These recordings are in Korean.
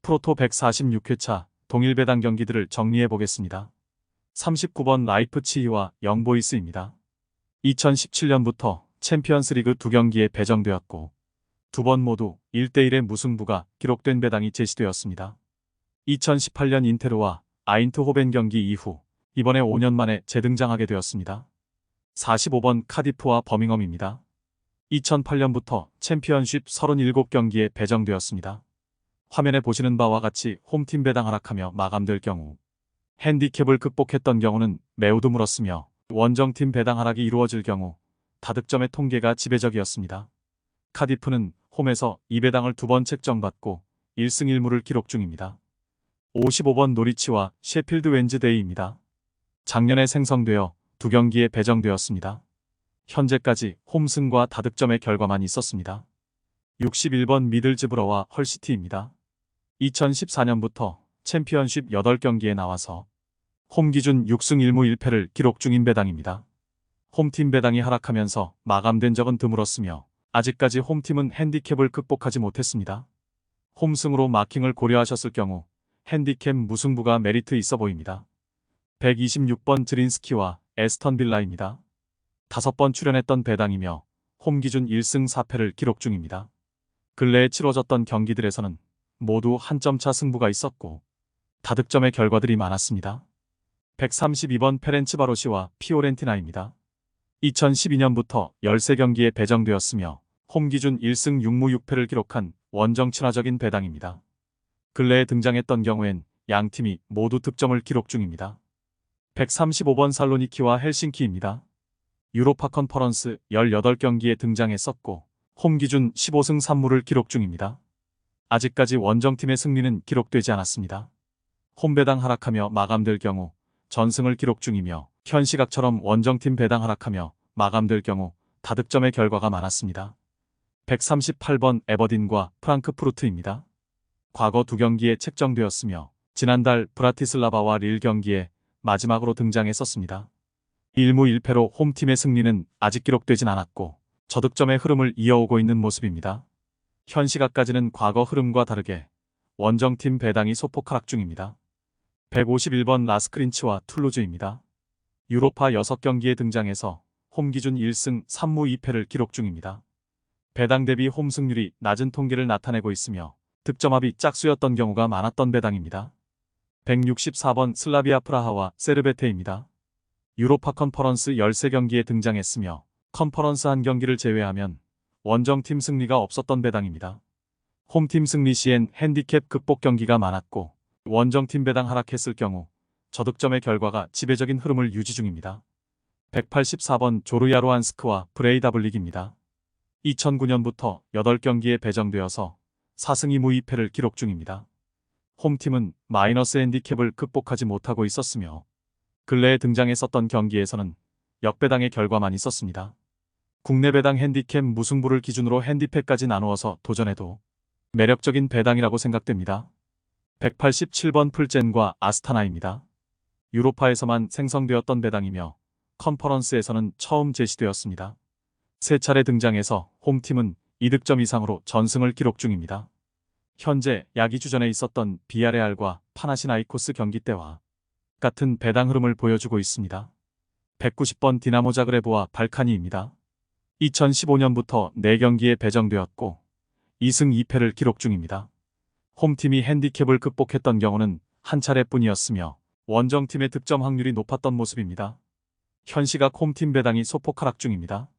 프로토 146회차 동일 배당 경기들을 정리해 보겠습니다. 39번 라이프치히와 영보이스입니다. 2017년부터 챔피언스리그 2경기에 배정되었고 두 번 모두 1대1의 무승부가 기록된 배당이 제시되었습니다. 2018년 인테르와 아인트호벤 경기 이후 이번에 5년 만에 재등장하게 되었습니다. 45번 카디프와 버밍엄입니다. 2008년부터 챔피언십 37경기에 배정되었습니다. 화면에 보시는 바와 같이 홈팀 배당 하락하며 마감될 경우 핸디캡을 극복했던 경우는 매우 드물었으며 원정팀 배당 하락이 이루어질 경우 다득점의 통계가 지배적이었습니다. 카디프는 홈에서 2배당을 2번 책정받고 1승 1무를 기록 중입니다. 55번 노리치와 셰필드 웬즈데이입니다. 작년에 생성되어 2경기에 배정되었습니다. 현재까지 홈승과 다득점의 결과만 있었습니다. 61번 미들즈브러와 헐시티입니다. 2014년부터 챔피언십 8경기에 나와서 홈 기준 6승 1무 1패를 기록 중인 배당입니다. 홈팀 배당이 하락하면서 마감된 적은 드물었으며 아직까지 홈팀은 핸디캡을 극복하지 못했습니다. 홈승으로 마킹을 고려하셨을 경우 핸디캡 무승부가 메리트 있어 보입니다. 126번 드린스키와 에스턴 빌라입니다. 5번 출연했던 배당이며 홈 기준 1승 4패를 기록 중입니다. 근래에 치러졌던 경기들에서는 모두 한 점 차 승부가 있었고 다득점의 결과들이 많았습니다. 132번 페렌츠바로시와 피오렌티나입니다. 2012년부터 13경기에 배정되었으며 홈 기준 1승 6무 6패를 기록한 원정 친화적인 배당입니다. 근래에 등장했던 경우엔 양팀이 모두 득점을 기록 중입니다. 135번 살로니키와 헬싱키입니다. 유로파 컨퍼런스 18경기에 등장했었고 홈 기준 15승 3무를 기록 중입니다. 아직까지 원정팀의 승리는 기록되지 않았습니다. 홈 배당 하락하며 마감될 경우 전승을 기록 중이며 현 시각처럼 원정팀 배당 하락하며 마감될 경우 다득점의 결과가 많았습니다. 138번 에버딘과 프랑크푸르트입니다. 과거 2경기에 책정되었으며 지난달 브라티슬라바와 릴 경기에 마지막으로 등장했었습니다. 1무 1패로 홈팀의 승리는 아직 기록되진 않았고 저득점의 흐름을 이어오고 있는 모습입니다. 현 시각까지는 과거 흐름과 다르게 원정팀 배당이 소폭 하락 중입니다. 151번 라스크린츠와 툴루즈입니다. 유로파 6경기에 등장해서 홈 기준 1승 3무 2패를 기록 중입니다. 배당 대비 홈 승률이 낮은 통계를 나타내고 있으며 득점합이 짝수였던 경우가 많았던 배당입니다. 164번 슬라비아 프라하와 세르베테입니다. 유로파 컨퍼런스 13경기에 등장했으며 컨퍼런스 한 경기를 제외하면 원정팀 승리가 없었던 배당입니다. 홈팀 승리 시엔 핸디캡 극복 경기가 많았고 원정팀 배당 하락했을 경우 저득점의 결과가 지배적인 흐름을 유지 중입니다. 184번 조르야로안스크와 브레이다블릭입니다. 2009년부터 8경기에 배정되어서 4승 2무 2패를 기록 중입니다. 홈팀은 마이너스 핸디캡을 극복하지 못하고 있었으며 근래에 등장했었던 경기에서는 역배당의 결과만 있었습니다. 국내 배당 핸디캡 무승부를 기준으로 핸디패까지 나누어서 도전해도 매력적인 배당이라고 생각됩니다. 187번 풀젠과 아스타나입니다. 유로파에서만 생성되었던 배당이며 컨퍼런스에서는 처음 제시되었습니다. 3차례 등장해서 홈팀은 2득점 이상으로 전승을 기록 중입니다. 현재 야기주전에 있었던 비아레알과 파나시나이코스 경기 때와 같은 배당 흐름을 보여주고 있습니다. 190번 디나모 자그레브와 발카니입니다. 2015년부터 4경기에 배정되었고 2승 2패를 기록 중입니다. 홈팀이 핸디캡을 극복했던 경우는 한 차례뿐이었으며 원정팀의 득점 확률이 높았던 모습입니다. 현 시각 홈팀 배당이 소폭 하락 중입니다.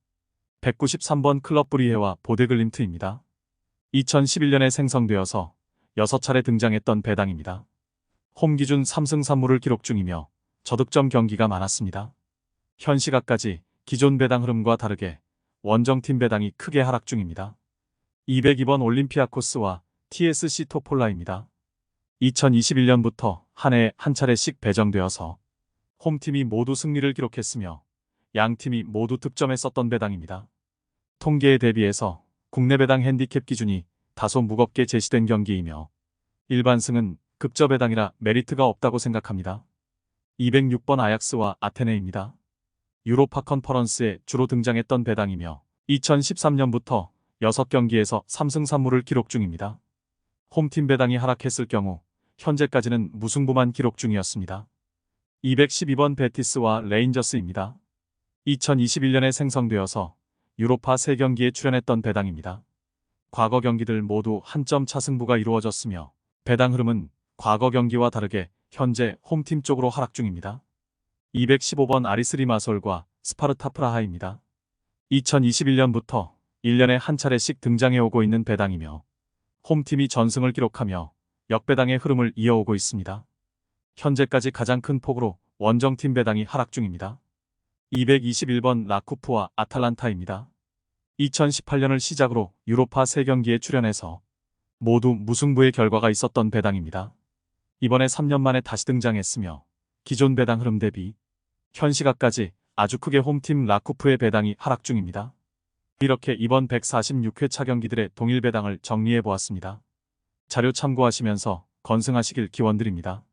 193번 클럽 브리헤와 보데글림트입니다. 2011년에 생성되어서 6차례 등장했던 배당입니다. 홈 기준 3승 3무를 기록 중이며 저득점 경기가 많았습니다. 현 시각까지 기존 배당 흐름과 다르게 원정팀 배당이 크게 하락 중입니다. 202번 올림피아코스와 TSC 토폴라입니다. 2021년부터 한 해에 한 차례씩 배정되어서 홈팀이 모두 승리를 기록했으며 양팀이 모두 득점했었던 배당입니다. 통계에 대비해서 국내 배당 핸디캡 기준이 다소 무겁게 제시된 경기이며 일반승은 급저 배당이라 메리트가 없다고 생각합니다. 206번 아약스와 아테네입니다. 유로파 컨퍼런스에 주로 등장했던 배당이며 2013년부터 6경기에서 3승 3무를 기록 중입니다. 홈팀 배당이 하락했을 경우 현재까지는 무승부만 기록 중이었습니다. 212번 베티스와 레인저스입니다. 2021년에 생성되어서 유로파 3경기에 출연했던 배당입니다. 과거 경기들 모두 한 점 차 승부가 이루어졌으며 배당 흐름은 과거 경기와 다르게 현재 홈팀 쪽으로 하락 중입니다. 215번 아리스 리마솔과 스파르타 프라하입니다. 2021년부터 1년에 한 차례씩 등장해 오고 있는 배당이며 홈팀이 전승을 기록하며 역배당의 흐름을 이어오고 있습니다. 현재까지 가장 큰 폭으로 원정팀 배당이 하락 중입니다. 221번 라쿠프와 아탈란타입니다. 2018년을 시작으로 유로파 3경기에 출연해서 모두 무승부의 결과가 있었던 배당입니다. 이번에 3년 만에 다시 등장했으며 기존 배당 흐름 대비 현 시각까지 아주 크게 홈팀 라쿠프의 배당이 하락 중입니다. 이렇게 이번 146회차 경기들의 동일 배당을 정리해 보았습니다. 자료 참고하시면서 건승하시길 기원드립니다.